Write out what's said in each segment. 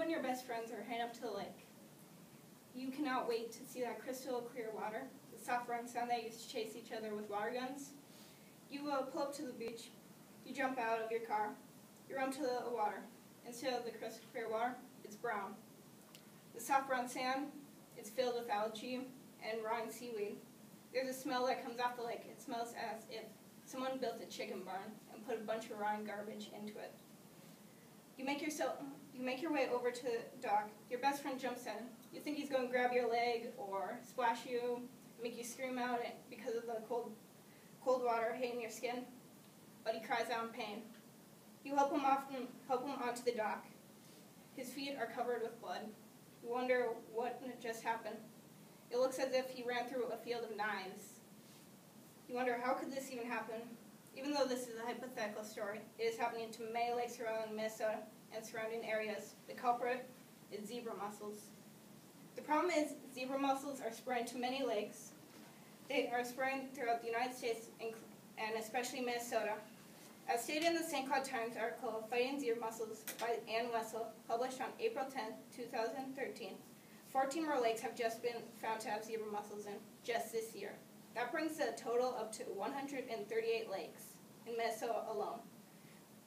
and your best friends are heading up to the lake. You cannot wait to see that crystal clear water, the soft run sound that used to chase each other with water guns. You pull up to the beach, you jump out of your car, you run to the water. Instead of the crystal clear water, it's brown. The soft brown sand is filled with algae and rotting seaweed. There's a smell that comes off the lake. It smells as if someone built a chicken barn and put a bunch of rotting garbage into it. You make your way over to the dock. Your best friend jumps in. You think he's going to grab your leg or splash you, make you scream out because of the cold water hitting your skin, but he cries out in pain. You help him onto the dock. His feet are covered with blood. You wonder what just happened. It looks as if he ran through a field of knives. You wonder, how could this even happen? Even though this is a hypothetical story, it is happening to many lakes around Minnesota and surrounding areas. The culprit is zebra mussels. The problem is zebra mussels are spreading to many lakes. They are spreading throughout the United States and especially Minnesota. As stated in the St. Cloud Times article, Fighting Zebra Mussels by Ann Wessel, published on April 10, 2013, 14 more lakes have just been found to have zebra mussels in just this year. That brings the total up to 138 lakes in Minnesota alone.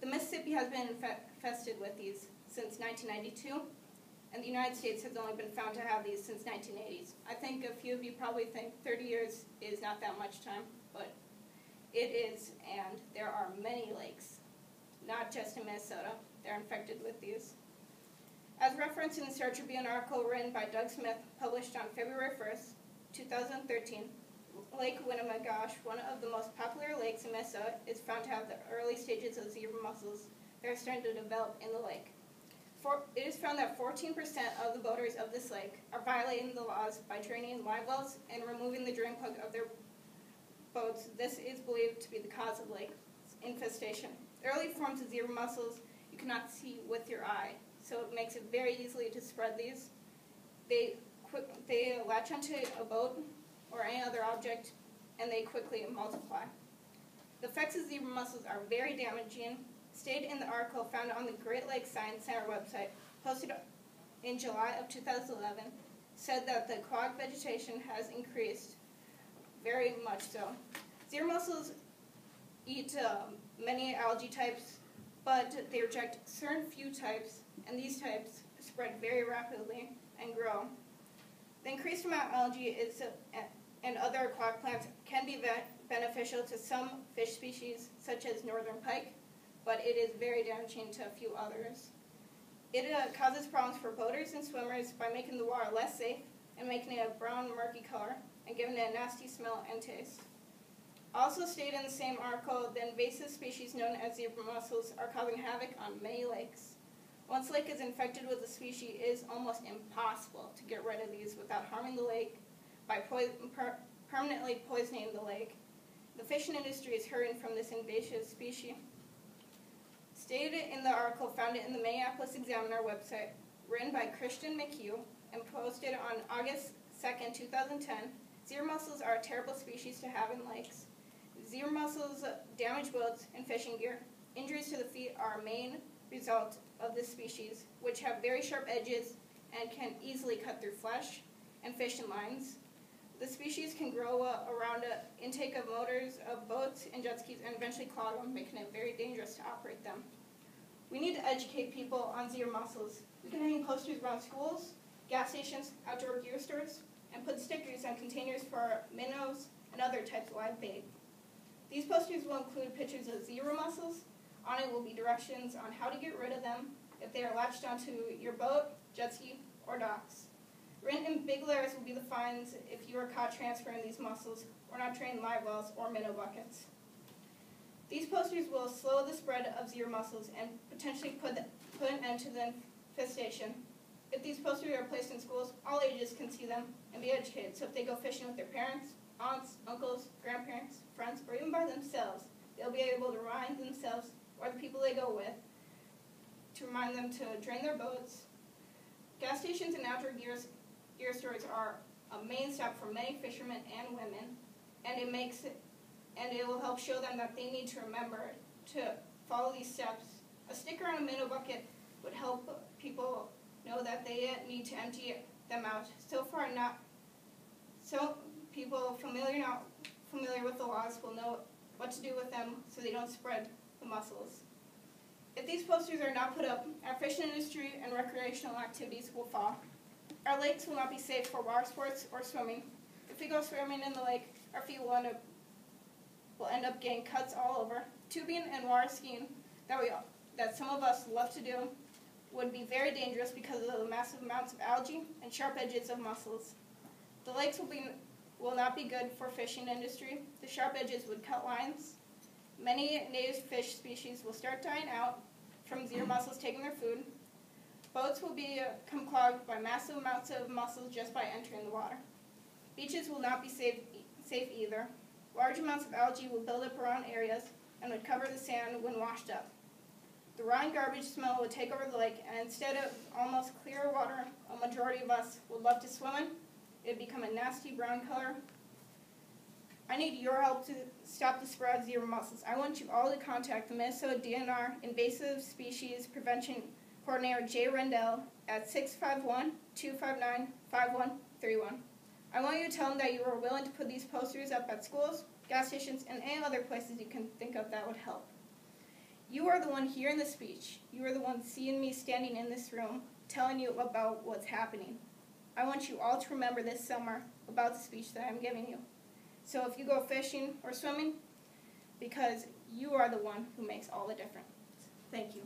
The Mississippi has been infested with these since 1992, and the United States has only been found to have these since 1980s. I think a few of you probably think 30 years is not that much time, but it is, and there are many lakes, not just in Minnesota, that are infected with these. As referenced in the Star Tribune article written by Doug Smith, published on February 1st, 2013, Lake Winnemucgosh, one of the most popular lakes in Minnesota, is found to have the early stages of zebra mussels that are starting to develop in the lake. It is found that 14% of the boaters of this lake are violating the laws by draining live wells and removing the drain plug of their boats. This is believed to be the cause of lake infestation. Early forms of zebra mussels you cannot see with your eye, so it makes it very easy to spread these. They latch onto a boat or any other object, and they quickly multiply. The effects of zebra mussels are very damaging. Stated in the article found on the Great Lakes Science Center website, posted in July of 2011, said that the quag vegetation has increased very much so. Zebra mussels eat many algae types, but they reject certain few types, and these types spread very rapidly and grow. The increased amount of algae and other quag plants can be beneficial to some fish species, such as northern pike, but it is very damaging to a few others. It causes problems for boaters and swimmers by making the water less safe and making it a brown, murky color and giving it a nasty smell and taste. Also stated in the same article, the invasive species known as zebra mussels are causing havoc on many lakes. Once a lake is infected with a species, it is almost impossible to get rid of these without harming the lake by permanently poisoning the lake. The fishing industry is hurting from this invasive species. Stated in the article found in the Minneapolis Examiner website, written by Christian McHugh and posted on August 2nd, 2010, zebra mussels are a terrible species to have in lakes. Zebra mussels damage boats and fishing gear. Injuries to the feet are a main result of this species, which have very sharp edges and can easily cut through flesh and fishing lines. The species can grow around an intake of motors of boats and jet skis and eventually clog them, making it very dangerous to operate them. We need to educate people on zebra mussels. We can hang posters around schools, gas stations, outdoor gear stores, and put stickers on containers for minnows and other types of live bait. These posters will include pictures of zebra mussels. On it will be directions on how to get rid of them if they are latched onto your boat, jet ski, or docks. Written in big letters will be the fines if you are caught transferring these mussels or not draining live wells or minnow buckets. These posters will slow the spread of zebra mussels and potentially put an end to the infestation. If these posters are placed in schools, all ages can see them and be educated. So if they go fishing with their parents, aunts, uncles, grandparents, friends, or even by themselves, they'll be able to remind themselves or the people they go with to remind them to drain their boats. Gas stations and outdoor gear stores are a main stop for many fishermen and women, and it will help show them that they need to remember to follow these steps. A sticker on a minnow bucket would help people know that they need to empty them out. So people familiar with the laws will know what to do with them so they don't spread the mussels. If these posters are not put up, our fishing industry and recreational activities will fall. Our lakes will not be safe for water sports or swimming. If we go swimming in the lake, our feet will end up getting cuts all over. Tubing and water skiing that some of us love to do would be very dangerous because of the massive amounts of algae and sharp edges of mussels. The lakes will not be good for fishing industry. The sharp edges would cut lines. Many native fish species will start dying out from zebra mussels taking their food. Boats will become clogged by massive amounts of mussels just by entering the water. Beaches will not be safe either. Large amounts of algae will build up around areas and would cover the sand when washed up. The rotten garbage smell would take over the lake, and instead of almost clear water a majority of us would love to swim in, it would become a nasty brown color. I need your help to stop the spread of zebra mussels. I want you all to contact the Minnesota DNR Invasive Species Prevention Coordinator Jay Rendell at 651-259-5131. I want you to tell him that you are willing to put these posters up at schools, gas stations, and any other places you can think of that would help. You are the one hearing the speech. You are the one seeing me standing in this room, telling you about what's happening. I want you all to remember this summer about the speech that I'm giving you. So if you go fishing or swimming, because you are the one who makes all the difference. Thank you.